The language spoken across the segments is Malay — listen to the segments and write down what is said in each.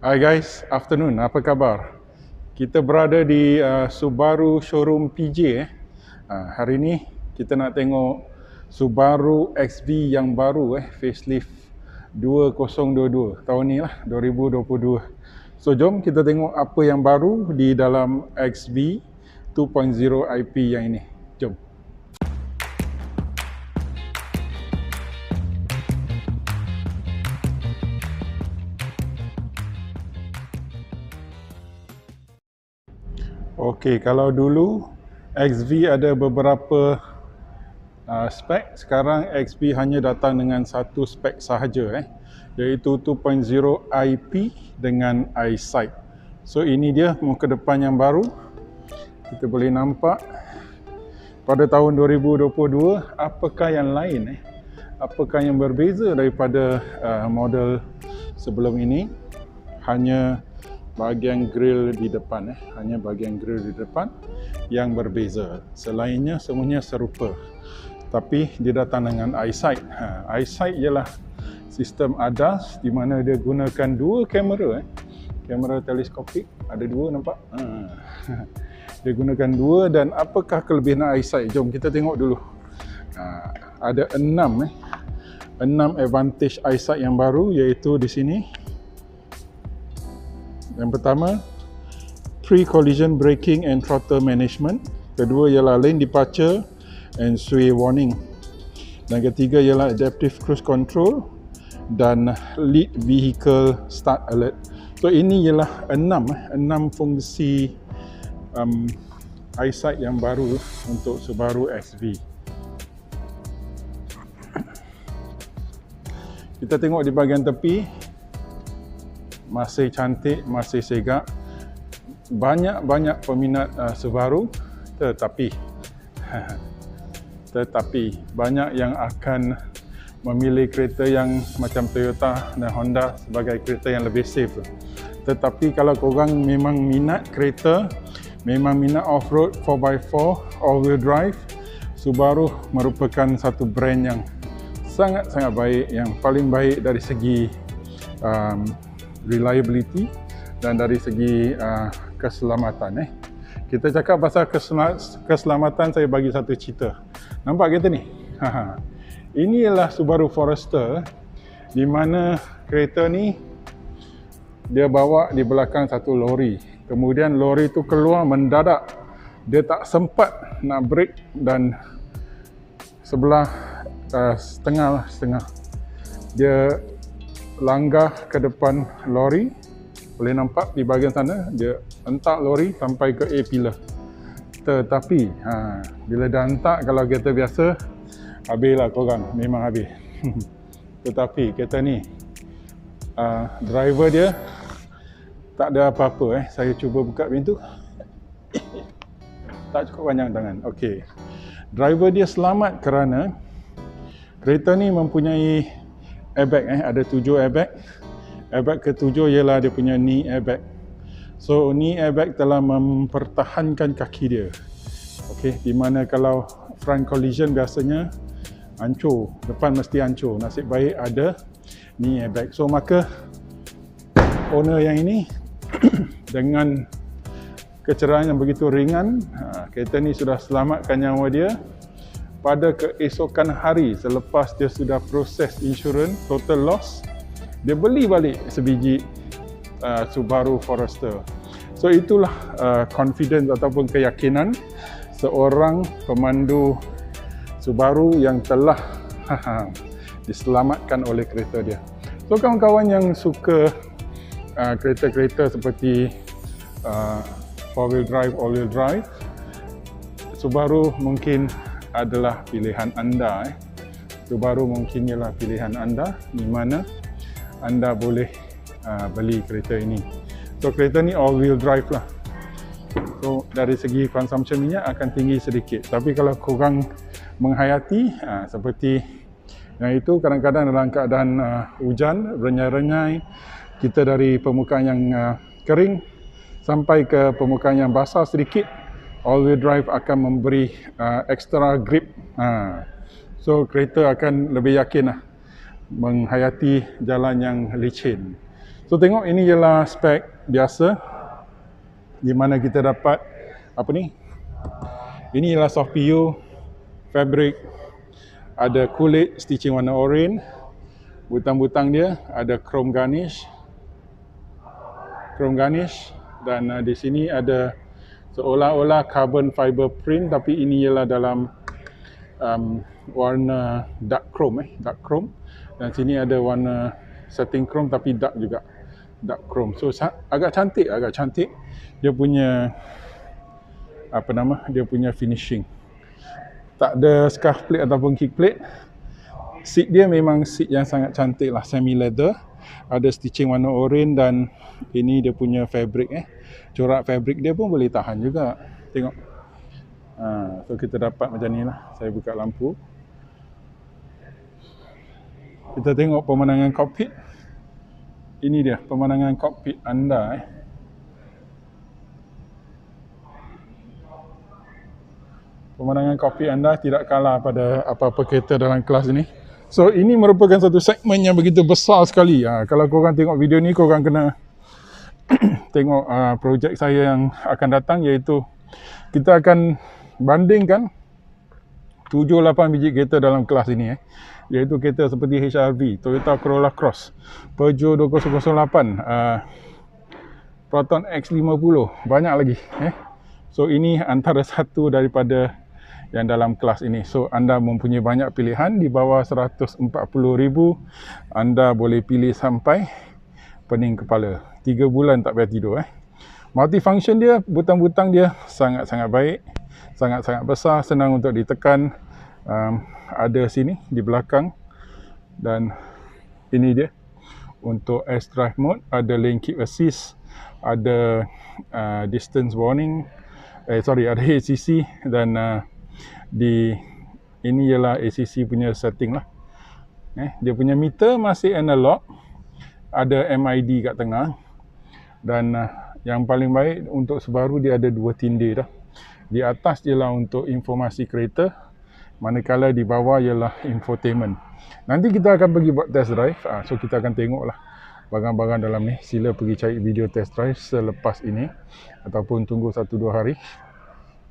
Hi guys, afternoon. Apa khabar? Kita berada di Subaru showroom PJ. Hari ni kita nak tengok Subaru XV yang baru facelift 2022 tahun ni lah, 2022. So jom kita tengok apa yang baru di dalam XV 2.0 IP yang ini. Jom. Okey, kalau dulu XV ada beberapa spek, sekarang XV hanya datang dengan satu spek sahaja iaitu 2.0 IP dengan EyeSight. So ini dia muka depan yang baru. Kita boleh nampak pada tahun 2022 apakah yang lain apakah yang berbeza daripada model sebelum ini. Hanya bahagian grill di depan hanya bahagian grill di depan yang berbeza. Selainnya semuanya serupa. Tapi dia datang dengan EyeSight. EyeSight ialah sistem ADAS di mana dia gunakan dua kamera kamera teleskopik, ada dua, nampak? Dia gunakan dua. Dan apakah kelebihan EyeSight? Jom kita tengok dulu. Ada 6 advantage EyeSight yang baru, iaitu di sini. Yang pertama, pre-collision braking and throttle management. Kedua ialah lane departure and sway warning. Dan ketiga ialah adaptive cruise control dan lead vehicle start alert. So ini ialah 6 fungsi EyeSight yang baru untuk Subaru XV. Kita tengok di bahagian tepi, masih cantik, masih segak. Banyak peminat Subaru, tetapi banyak yang akan memilih kereta yang macam Toyota dan Honda sebagai kereta yang lebih safe. Tetapi kalau korang memang minat kereta, memang minat off-road 4x4 all-wheel drive, Subaru merupakan satu brand yang sangat-sangat baik, yang paling baik dari segi reliability dan dari segi keselamatan. Kita cakap pasal keselamatan, saya bagi satu cerita. Nampak kereta ni? Ini ialah Subaru Forester, di mana kereta ni dia bawa di belakang satu lori. Kemudian lori tu keluar mendadak. Dia tak sempat nak brake dan sebelah setengah. Dia langgar ke depan lori. Boleh nampak di bahagian sana, dia hentak lori sampai ke A-pillar. Tetapi bila dah hentak, kalau kereta biasa, habislah korang, memang habis. Tetapi kereta ni driver dia tak ada apa-apa. Saya cuba buka pintu. Tak cukup panjang tangan. Okey. Driver dia selamat kerana kereta ni mempunyai airbag. Ada 7 airbag. Airbag ke-7 ialah dia punya knee airbag. So knee airbag telah mempertahankan kaki dia. Okey, di mana kalau front collision biasanya hancur, depan mesti hancur. Nasib baik ada knee airbag. So maka owner yang ini dengan kecerahan yang begitu ringan, kereta ni sudah selamatkan nyawa dia. Pada keesokan hari selepas dia sudah proses insurans total loss, dia beli balik sebiji Subaru Forester. So itulah confidence ataupun keyakinan seorang pemandu Subaru yang telah diselamatkan oleh kereta dia. So kawan-kawan yang suka kereta-kereta seperti 4-wheel drive, all-wheel drive, Subaru mungkin adalah pilihan anda. Subaru mungkin ialah pilihan anda, di mana anda boleh beli kereta ini. So kereta ni all-wheel drive lah. So dari segi consumption minyak akan tinggi sedikit. Tapi kalau korang menghayati seperti yang itu, kadang-kadang dalam keadaan hujan, renyai-renyai, kita dari permukaan yang kering sampai ke permukaan yang basah sedikit, all-wheel drive akan memberi extra grip. So kereta akan lebih yakin menghayati jalan yang licin. So tengok, ini ialah spek biasa di mana kita dapat apa ni? Ini ialah soft PU, fabric, ada kulit stitching warna oranye, butang-butang dia ada chrome garnish, dan di sini ada seolah-olah carbon fiber print, tapi ini ialah dalam warna dark chrome, dan sini ada warna setting chrome tapi dark juga, dark chrome. So agak cantik dia punya dia punya finishing. Tak ada scuff plate ataupun kick plate. Seat dia memang seat yang sangat cantik lah, semi leather, ada stitching warna oranye, dan ini dia punya fabric, corak fabric dia pun boleh tahan juga. Tengok, so kita dapat macam ni lah. Saya buka lampu, kita tengok pemandangan cockpit. Ini dia pemandangan cockpit anda. Pemandangan cockpit anda tidak kalah pada apa-apa kereta dalam kelas ini. So ini merupakan satu segmen yang begitu besar sekali. Kalau korang tengok video ni, korang kena tengok projek saya yang akan datang, iaitu kita akan bandingkan 7-8 biji kereta dalam kelas ini, iaitu kereta seperti HR-V, Toyota Corolla Cross, Peugeot 2008, Proton X50, banyak lagi. So ini antara satu daripada yang dalam kelas ini. So anda mempunyai banyak pilihan. Di bawah 140,000 anda boleh pilih sampai pening kepala. 3 bulan tak payah tidur. Multifunction dia, butang-butang dia sangat-sangat baik, sangat-sangat besar, senang untuk ditekan. Ada sini di belakang, dan ini dia untuk S-Drive mode, ada lane keep assist, ada distance warning, ada ACC, dan ini ialah ACC punya setting lah. Dia punya meter masih analog, ada MID kat tengah, dan yang paling baik untuk Subaru, dia ada 2 tindih dah. Di atas ialah untuk informasi kereta, manakala di bawah ialah infotainment. Nanti kita akan pergi buat test drive, so kita akan tengok lah barang-barang dalam ni. Sila pergi cari video test drive selepas ini, ataupun tunggu 1-2 hari.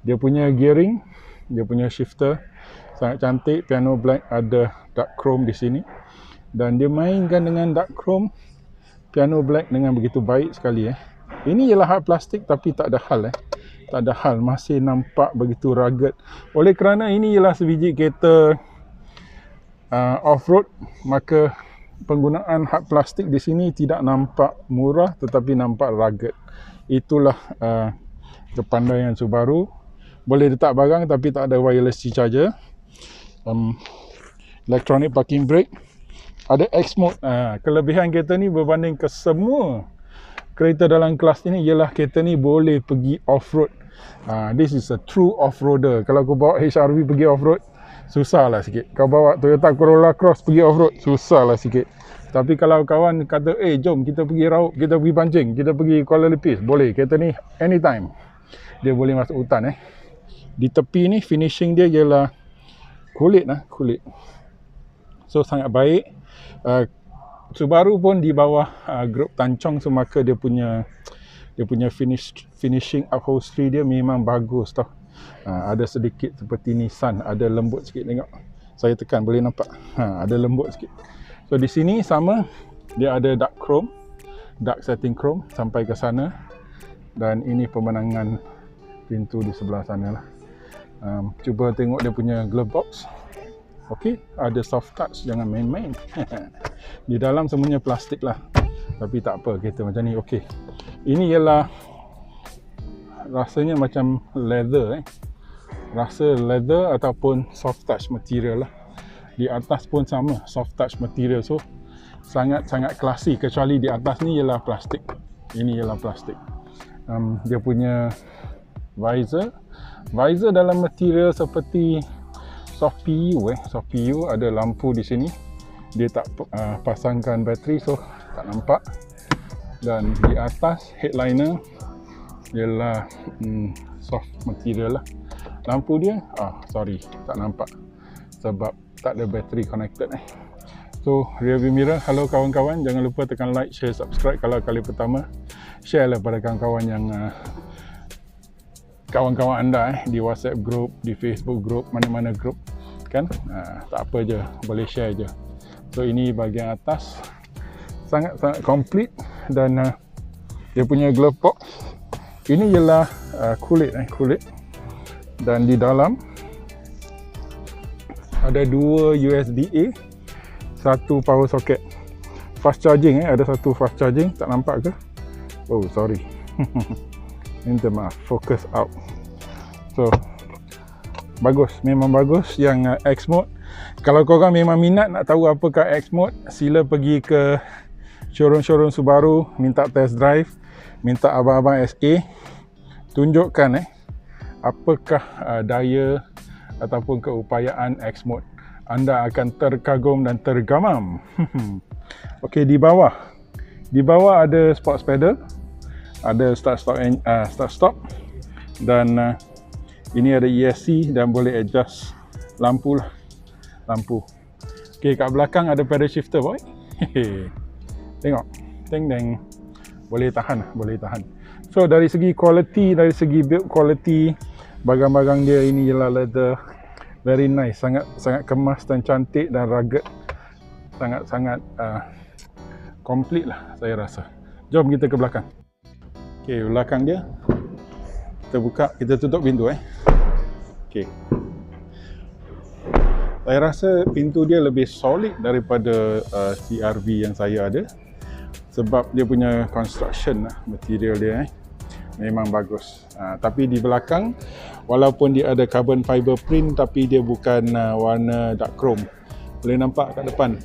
Dia punya gearing, dia punya shifter sangat cantik, piano black, ada dark chrome di sini, dan dia mainkan dengan dark chrome, piano black dengan begitu baik sekali. Ini ialah hard plastik, tapi tak ada hal, tak ada hal, masih nampak begitu rugged. Oleh kerana ini ialah sebiji kereta off-road, maka penggunaan hard plastik di sini tidak nampak murah, tetapi nampak rugged. Itulah kepandaian Subaru. Boleh letak barang tapi tak ada wireless charger. Electronic parking brake, ada X mode. Kelebihan kereta ni berbanding ke semua kereta dalam kelas ini ialah kereta ni boleh pergi off-road. This is a true off-roader. Kalau kau bawa HR-V pergi off-road, susah lah sikit. Kau bawa Toyota Corolla Cross pergi off-road, susah lah sikit. Tapi kalau kawan kata, jom kita pergi raut, kita pergi pancing, kita pergi Kuala Lipis, boleh. Kereta ni anytime dia boleh masuk hutan. Di tepi ni finishing dia ialah kulit. So sangat baik. Subaru pun di bawah grup Tanchong, so maka dia punya finishing upholstery dia memang bagus tau. Ada sedikit seperti Nissan, ada lembut sikit, tengok. Saya tekan boleh nampak. Ada lembut sikit. So di sini sama, dia ada dark chrome, dark setting chrome sampai ke sana, dan ini pemandangan pintu di sebelah sana lah. Cuba tengok dia punya glove box. Okey, ada soft touch, jangan main-main. Di dalam semuanya plastik lah, tapi tak apa, kereta macam ni okey. Ini ialah rasanya macam leather, rasa leather ataupun soft touch material lah. Di atas pun sama, soft touch material. So sangat-sangat klasi, kecuali di atas ni ialah plastik. Ini ialah plastik. Dia punya visor dalam material seperti soft PU. Soft PU, ada lampu di sini. Dia tak pasangkan bateri, so tak nampak. Dan di atas headliner ialah soft material lah. Lampu dia, sorry, tak nampak sebab tak ada bateri connected. So rearview mirror, halo kawan-kawan, jangan lupa tekan like, share, subscribe kalau kali pertama. Share lah pada kawan-kawan yang kawan-kawan anda di WhatsApp group, di Facebook group, mana-mana group kan. Tak apa je, boleh share je. So ini bahagian atas sangat-sangat komplit dan dia punya glove box ini ialah kulit dan di dalam ada dua USB-A, satu power socket, fast charging ada satu fast charging, tak nampak ke? Oh sorry. Minta maaf, focus out. So bagus, memang bagus yang X mode. Kalau korang memang minat nak tahu apakah X mode, sila pergi ke showroom Subaru, minta test drive, minta abang-abang SA tunjukkan apakah daya ataupun keupayaan X mode. Anda akan terkagum dan tergamam. Okey, di bawah ada sports pedal, ada start stop dan ini ada ESC dan boleh adjust lampu. Okey, kat belakang ada pedal shifter boy. Tengok, teng, boleh tahan. So dari segi quality, dari segi build quality, barang-barang dia ini ialah leather, very nice, sangat kemas dan cantik dan rugged, sangat complete lah saya rasa. Jom kita ke belakang. Okey, belakang dia kita buka, kita tutup pintu Okey. Saya rasa pintu dia lebih solid daripada CR-V yang saya ada sebab dia punya construction material dia memang bagus. Tapi di belakang walaupun dia ada carbon fiber print tapi dia bukan warna dark chrome. Boleh nampak kat depan.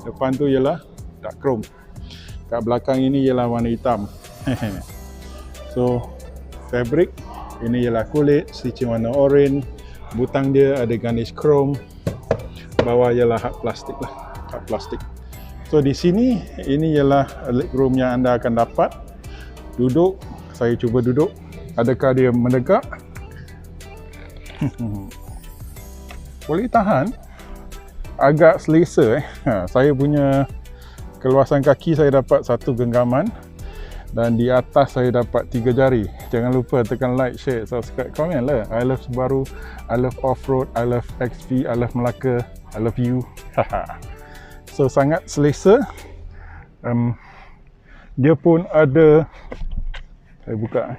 Depan tu ialah dark chrome. Kat belakang ini ialah warna hitam. So fabric ini ialah kulit, stitching warna orange, butang dia ada garnish chrome, bawah ialah hard plastik. So di sini ini ialah legroom yang anda akan dapat. Duduk, saya cuba duduk. Adakah dia menegak? Boleh tahan. Agak selesa Saya punya keluasan kaki saya dapat 1 genggaman dan di atas saya dapat 3 jari. Jangan lupa tekan like, share, subscribe, komen lah. I love Subaru, I love off-road, I love XV, I love Melaka, I love you. So sangat selesa. Dia pun ada, saya buka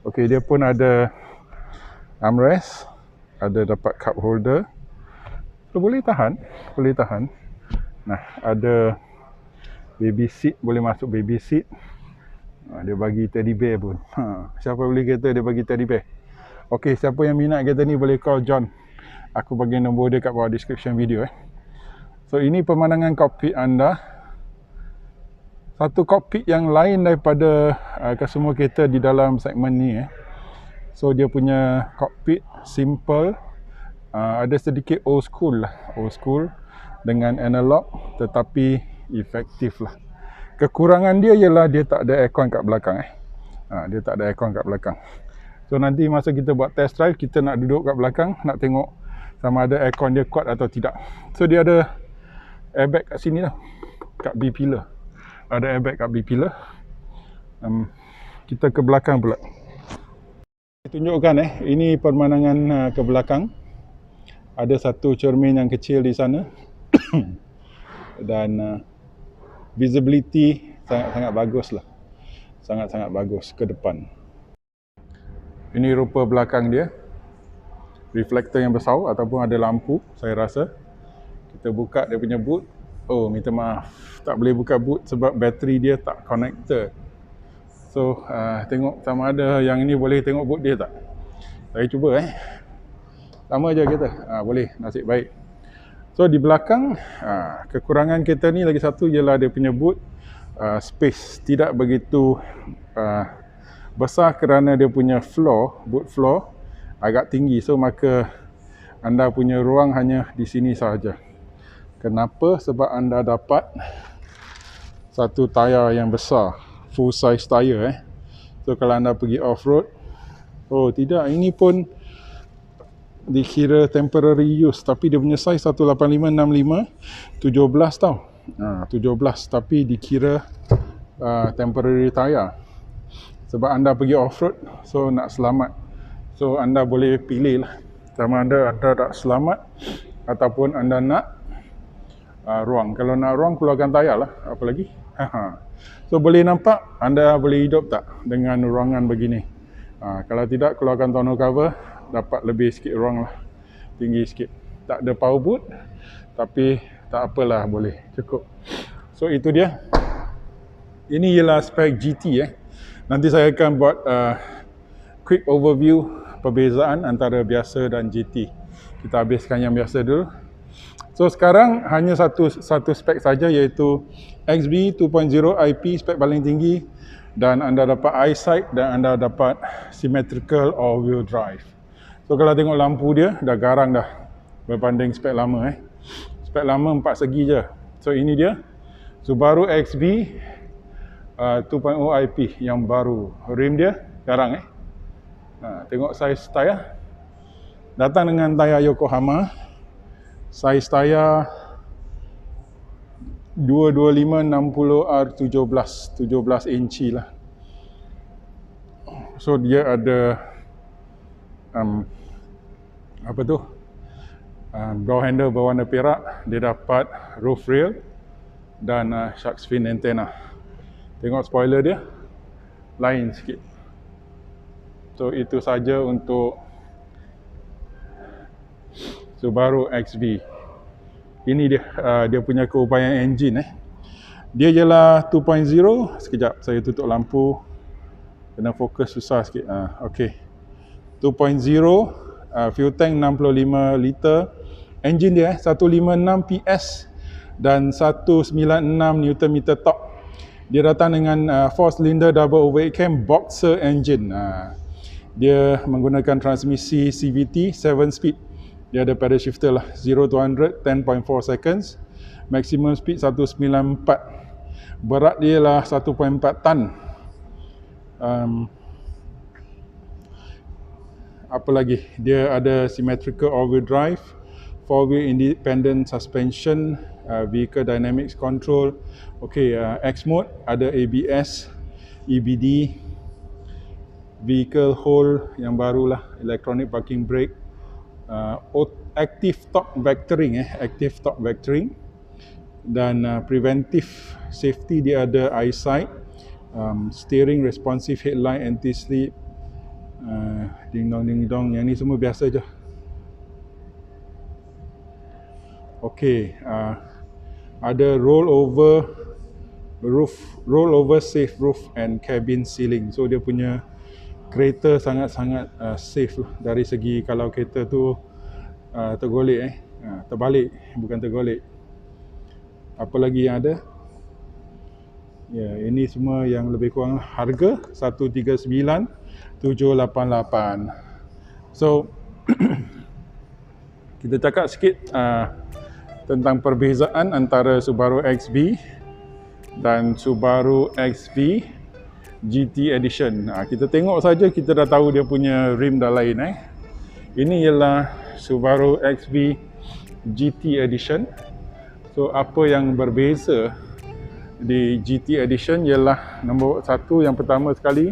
Okey, dia pun ada armrest, ada dapat cup holder. So boleh tahan. Nah, ada baby seat, boleh masuk baby seat. Dia bagi teddy bear pun. Siapa beli kereta dia bagi teddy bear. Okey, siapa yang minat kereta ni boleh call John. Aku bagi nombor dia kat bawah description video So ini pemandangan kokpit anda. Satu kokpit yang lain daripada kesemua kereta di dalam segmen ni So dia punya kokpit simple, ada sedikit old school dengan analog tetapi efektif lah. Kekurangan dia ialah dia tak ada aircon kat belakang So nanti masa kita buat test drive, kita nak duduk kat belakang, nak tengok sama ada aircon dia kuat atau tidak. So dia ada airbag kat sini lah, kat B pillar. Ada airbag kat B pillar. Kita ke belakang pula. Tunjukkan ini pemandangan ke belakang. Ada satu cermin yang kecil di sana. Dan visibility sangat-sangat bagus lah. Sangat-sangat bagus ke depan. Ini rupa belakang dia. Reflektor yang besar ataupun ada lampu, saya rasa. Kita buka dia punya boot. Oh, minta maaf, tak boleh buka boot sebab bateri dia tak connected. So tengok sama ada yang ini boleh tengok boot dia tak. Saya cuba sama je kereta. Boleh, nasib baik. So di belakang, kekurangan kereta ni lagi satu ialah dia punya boot space tidak begitu besar kerana dia punya boot floor agak tinggi. So maka anda punya ruang hanya di sini sahaja. Kenapa? Sebab anda dapat satu tayar yang besar, full size tayar So kalau anda pergi off-road, oh tidak, ini pun dikira temporary use, tapi dia punya size 185/65 17 tau. 17, tapi dikira temporary tire. Sebab anda pergi off-road, so nak selamat. So anda boleh pilih lah, sama anda tak selamat ataupun anda nak ruang. Kalau nak ruang, keluarkan tayar lah, apa lagi. So boleh nampak anda boleh hidup tak dengan ruangan begini. Kalau tidak, keluarkan tonneau cover, dapat lebih sikit ruang lah, tinggi sikit. Tak ada power boot, tapi tak apalah, boleh, cukup. So itu dia. Ini ialah spek GT. Nanti saya akan buat quick overview perbezaan antara biasa dan GT. Kita habiskan yang biasa dulu. So sekarang hanya satu spek saja, iaitu XB 2.0 IP, spek paling tinggi, dan anda dapat eyesight dan anda dapat symmetrical all-wheel drive. So kalau tengok lampu dia dah garang dah berbanding spek lama. Spek lama 4 segi je. So ini dia Subaru XB 2.0 IP yang baru. Rim dia garang. Tengok saiz tayar. Datang dengan tayar Yokohama. Saiz tayar 225/60R17, 17 inci lah. So dia ada door handle berwarna perak. Dia dapat roof rail dan shark fin antenna. Tengok spoiler dia lain sikit. So itu saja untuk Subaru XB. Ini dia punya keupayaan enjin. Dia ialah 2.0. Sekejap saya tutup lampu, kena fokus susah sikit. Okey. 2.0, fuel tank 65 liter. Enjin dia 156 PS dan 196 Nm torque. Dia datang dengan 4 cylinder double overhead cam boxer engine. Dia menggunakan transmisi CVT 7 speed. Dia ada pedal shifter lah. 0 to 100 10.4 seconds. Maximum speed 194. Berat dia lah 1.4 ton. Apa lagi? Dia ada symmetrical all-wheel drive, 4-wheel independent suspension, vehicle dynamics control. Okey, X mode, ada ABS, EBD, vehicle hold yang barulah, electronic parking brake, active torque vectoring, active torque vectoring, dan preventive safety dia ada eyesight, steering responsive headlight, anti-slip, ding dong. Yang ni semua biasa je. Okey, ada rollover safe roof and cabin ceiling. So dia punya kereta sangat-sangat safe lah, dari segi kalau kereta tu tergolek, terbalik, bukan tergolek. Apa lagi yang ada? Ya, ini semua yang lebih kurang. Harga 139,788. So kita cakap sikit tentang perbezaan antara Subaru XB dan Subaru XB GT Edition. Kita tengok saja, kita dah tahu dia punya rim dah lain. Ini ialah Subaru XB GT Edition. So apa yang berbeza di GT Edition ialah nombor satu, yang pertama sekali,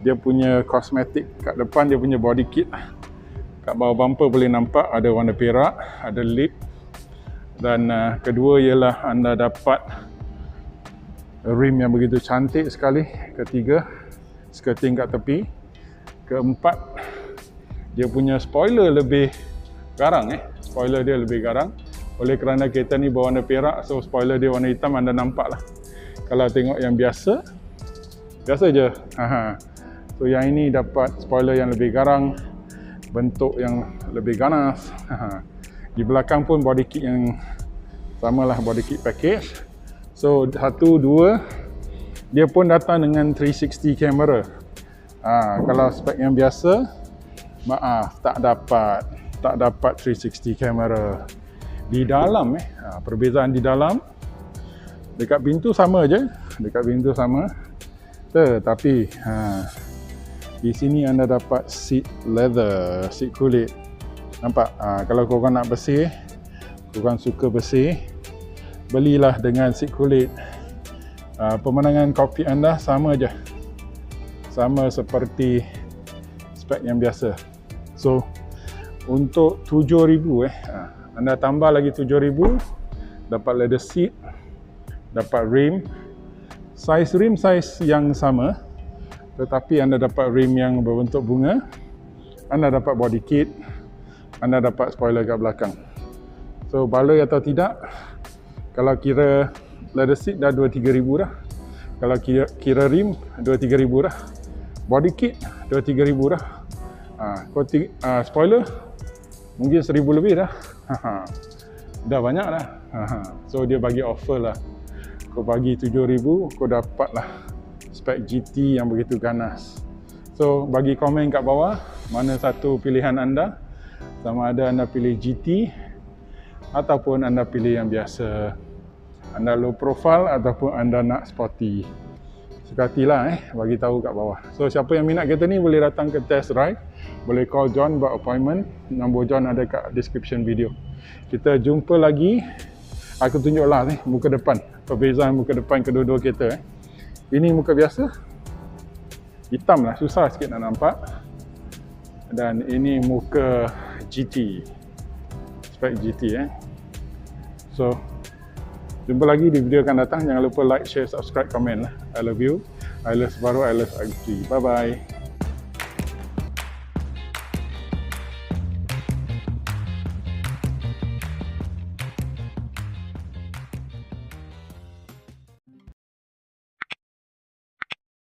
dia punya kosmetik. Kat depan dia punya body kit. Kat bawah bumper boleh nampak ada warna perak, ada lip. Dan kedua ialah anda dapat rim yang begitu cantik sekali. Ketiga, skirting kat tepi. Keempat, dia punya spoiler lebih garang. Spoiler dia lebih garang. Oleh kerana kereta ni berwarna perak, so spoiler dia warna hitam, anda nampak lah. Kalau tengok yang biasa je. So yang ini dapat spoiler yang lebih garang, bentuk yang lebih ganas. Di belakang pun body kit yang samalah, body kit package. So 1, 2, dia pun datang dengan 360 kamera. Kalau spek yang biasa, maaf, tak dapat 360 kamera. Di dalam perbezaan di dalam, dekat pintu sama je, tetapi di sini anda dapat seat leather, seat kulit. Nampak? Kalau korang nak bersih, korang suka bersih, belilah dengan seat kulit. Pemandangan kokpit anda sama je, sama seperti spek yang biasa. So untuk 7,000 anda tambah lagi 7,000, dapat leather seat, dapat rim, saiz yang sama, tetapi anda dapat rim yang berbentuk bunga, anda dapat body kit, anda dapat spoiler kat belakang. So baloi atau tidak, kalau kira leather seat dah 2-3 ribu dah, kalau kira rim 2-3 ribu dah, body kit 2-3 ribu dah, spoiler mungkin 1,000 lebih dah. Dah banyak dah. So dia bagi offer lah, kau bagi 7,000, kau dapat lah spek GT yang begitu ganas. So bagi komen kat bawah mana satu pilihan anda, sama ada anda pilih GT ataupun anda pilih yang biasa, anda low profile ataupun anda nak sporty. Sekatilah bagi tahu kat bawah. So siapa yang minat kereta ni boleh datang ke test drive, boleh call John buat appointment. Nombor John ada kat description video. Kita jumpa lagi. Aku tunjuklah muka depan, perbezaan muka depan kedua-dua kereta. Ini muka biasa, hitam lah, susah sikit nak nampak. Dan ini muka GT, spek GT. So jumpa lagi di video akan datang. Jangan lupa like, share, subscribe, komen lah. I love you, I love Subaru, I love XV. Bye bye.